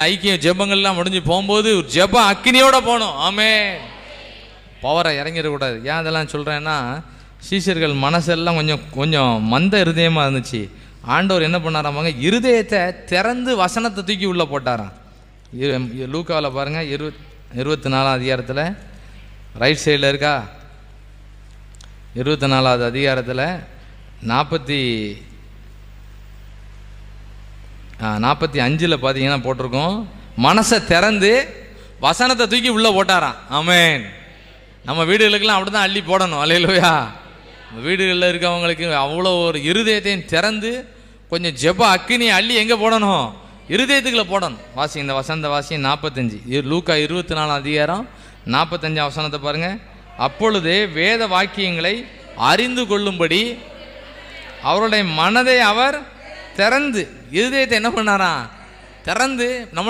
ஐக்கிய ஜெபங்கள்லாம் முடிஞ்சு போகும்போது ஜெப அக்கினியோட போகணும். ஆமே, பவரை இறங்கிடக்கூடாது. ஏன் அதெல்லாம் சொல்கிறேன்னா, சீஷர்கள் மனசெல்லாம் கொஞ்சம் கொஞ்சம் மந்த இருதயமாக இருந்துச்சு. ஆண்டவர் என்ன பண்ணாராமாங்க, இருதயத்தை திறந்து வசனத்தை தூக்கி உள்ளே போட்டாராம். லூக்காவில் பாருங்கள், 24ஆம் அதிகாரத்தில் ரைட் சைடில் இருக்கா, 24ஆவது அதிகாரத்தில் 45 பார்த்தீங்கன்னா போட்டிருக்கோம், மனசை திறந்து வசனத்தை தூக்கி உள்ளே போட்டாராம். ஆமேன். நம்ம வீடுகளுக்கெல்லாம் அப்படி தான் அள்ளி போடணும். அல்லேலூயா. வீடுகளில் இருக்கவங்களுக்கு அவ்வளோ ஒரு இருதயத்தையும் திறந்து கொஞ்சம் ஜெப அக்கினி அள்ளி எங்கே போடணும், இருதயத்துக்குள்ளே போடணும். வாசி, இந்த வசனத்தை வாசி. 45 லூக்கா 24ஆம் அதிகாரம் 45 வசனத்தை பாருங்கள். அப்பொழுதே வேத வாக்கியங்களை அறிந்து கொள்ளும்படி அவருடைய மனதை அவர் திறந்து, இருதயத்தை என்ன பண்ணாராம், திறந்து. நம்மளால்